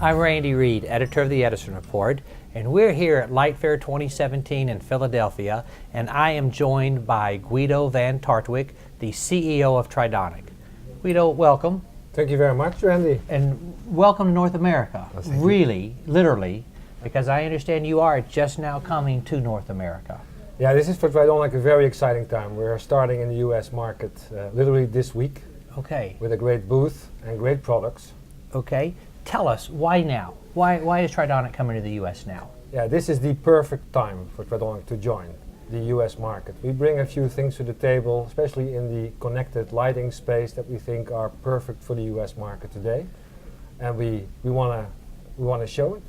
I'm Randy Reed, editor of the Edison Report, and we're here at LIGHTFAIR 2017 in Philadelphia, and I am joined by Guido van Tartwijk, the CEO of Tridonic. Guido, welcome. Thank you very much, Randy. And welcome to North America. Oh, really, literally, because I understand you are just now coming to North America. Yeah, this is for Tridonic a very exciting time. We're starting in the US market literally this week. Okay. With a great booth and great products. Okay. Tell us, why now? Why is Tridonic coming to the US now? Yeah, this is the perfect time for Tridonic to join the US market. We bring a few things to the table, especially in the connected lighting space that we think are perfect for the US market today. And we want to show it,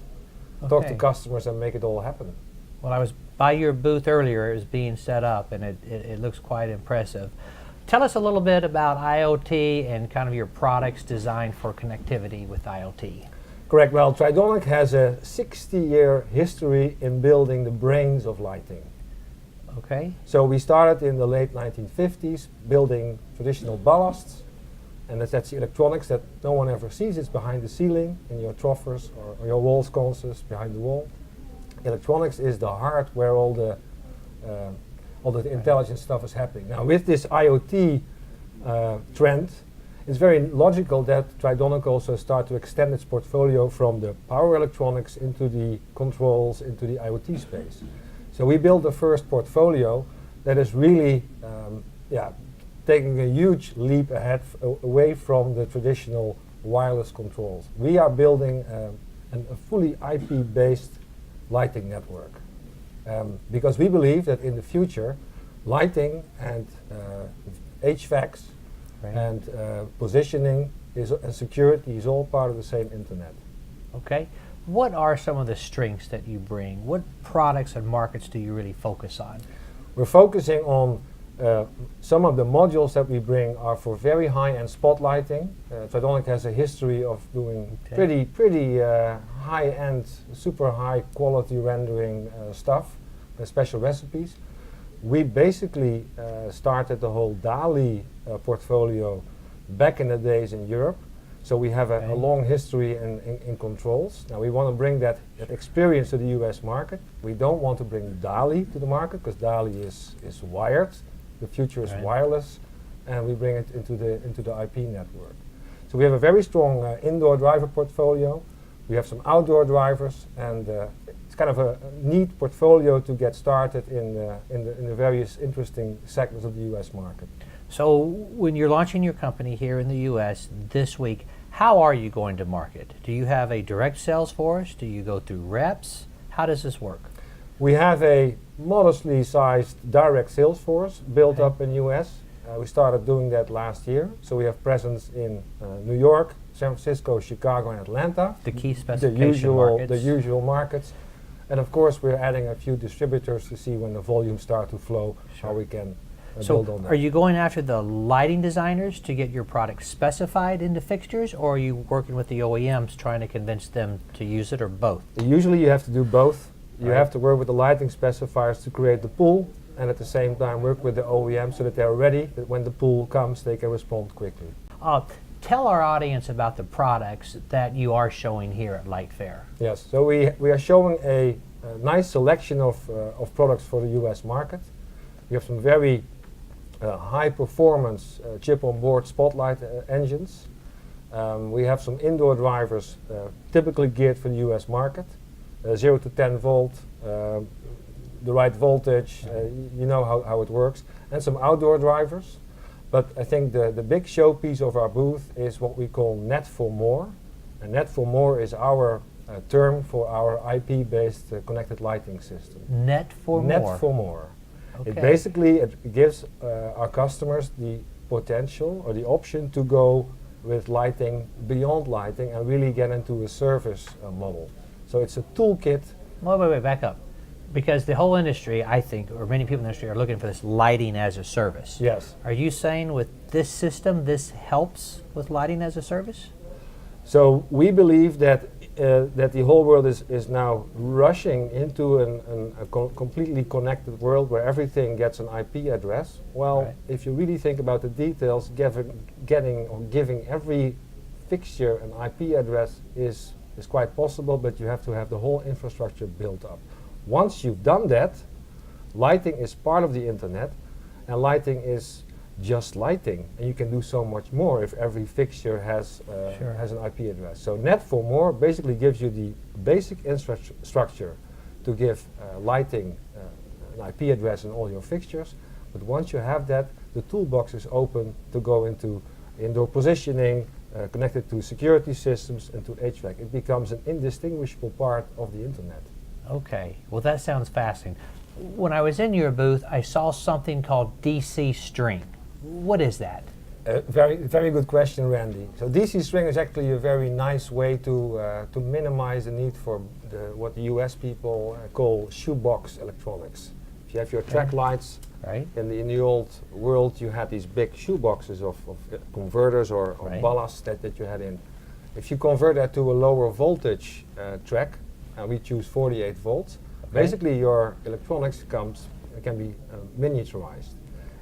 talk to customers and make it all happen. Well, I was by your booth earlier. It was being set up, and it looks quite impressive. Tell us a little bit about IoT and kind of your products designed for connectivity with IoT. Correct. Well, Tridonic has a 60-year history in building the brains of lighting. Okay. So we started in the late 1950s building traditional ballasts, and that's the electronics that no one ever sees. It's behind the ceiling, in your troffers or your wall sconces behind the wall. Electronics is the heart where all the intelligent stuff is happening. Now with this IoT trend, it's very logical that Tridonic also start to extend its portfolio from the power electronics into the controls, into the IoT space. So we built the first portfolio that is really taking a huge leap ahead away from the traditional wireless controls. We are building a fully IP-based lighting network. Because we believe that in the future, lighting and HVACs and positioning and security is all part of the same internet. Okay. What are some of the strengths that you bring? What products and markets do you really focus on? We're focusing on some of the modules that we bring are for very high-end spotlighting. Tridonic has a history of doing pretty high-end, super high-quality rendering stuff, special recipes. We basically started the whole DALI portfolio back in the days in Europe. So we have a long history in controls. Now we want to bring that experience to the US market. We don't want to bring DALI to the market because DALI is wired. The future is wireless, and we bring it into the IP network. So we have a very strong indoor driver portfolio. We have some outdoor drivers, and it's kind of a neat portfolio to get started in the various interesting segments of the US market. So when you're launching your company here in the US this week, how are you going to market? Do you have a direct sales force? Do you go through reps? How does this work? We have a modestly sized direct sales force built up in US. We started doing that last year. So we have presence in New York, San Francisco, Chicago, and Atlanta. The key specification markets. The usual markets. And of course, we're adding a few distributors to see when the volumes start to flow, how we can build on that. Are you going after the lighting designers to get your product specified into fixtures, or are you working with the OEMs trying to convince them to use it, or both? Usually you have to do both. You have to work with the lighting specifiers to create the pool, and at the same time work with the OEM so that they're ready, that when the pool comes they can respond quickly. Tell our audience about the products that you are showing here at LIGHTFAIR. Yes, so we are showing a nice selection of products for the US market. We have some very high performance chip-on-board spotlight engines. We have some indoor drivers typically geared for the US market. 0 to 10 volt, the right voltage, you know how it works, and some outdoor drivers. But I think the big showpiece of our booth is what we call Net for More. And Net for More is our term for our IP-based connected lighting system. Net for More? Net for More. Okay. It basically gives our customers the potential or the option to go with lighting beyond lighting and really get into a service model. So it's a toolkit. Wait, back up. Because the whole industry, I think, or many people in the industry are looking for this lighting as a service. Yes. Are you saying with this system, this helps with lighting as a service? So we believe that the whole world is now rushing into a completely connected world where everything gets an IP address. Well, if you really think about the details, giving every fixture an IP address is is quite possible, but you have to have the whole infrastructure built up. Once you've done that, lighting is part of the internet, and lighting is just lighting, and you can do so much more if every fixture has has an IP address. So Net for More basically gives you the basic infrastructure to give lighting an IP address in all your fixtures, but once you have that, the toolbox is open to go into indoor positioning, connected to security systems and to HVAC. It becomes an indistinguishable part of the internet. Okay, well that sounds fascinating. When I was in your booth, I saw something called DC string. What is that? Very good question, Randy. So DC string is actually a very nice way to minimize the need for what the US people call shoebox electronics. If you have your track lights, right. in the old world you had these big shoeboxes of converters or ballast that you had in. If you convert that to a lower voltage track, and we choose 48 volts, basically your electronics can be miniaturized.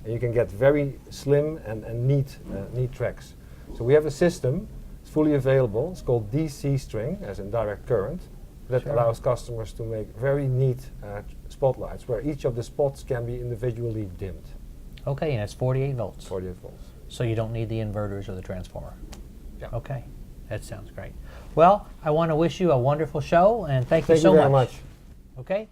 And you can get very slim and neat tracks. So we have a system, it's fully available, it's called DC string, as in direct current, that allows customers to make very neat spotlights, where each of the spots can be individually dimmed. Okay, and it's 48 volts. 48 volts. So you don't need the inverters or the transformer. Yeah. Okay, that sounds great. Well, I want to wish you a wonderful show, and thank you so Thank you very much. Okay.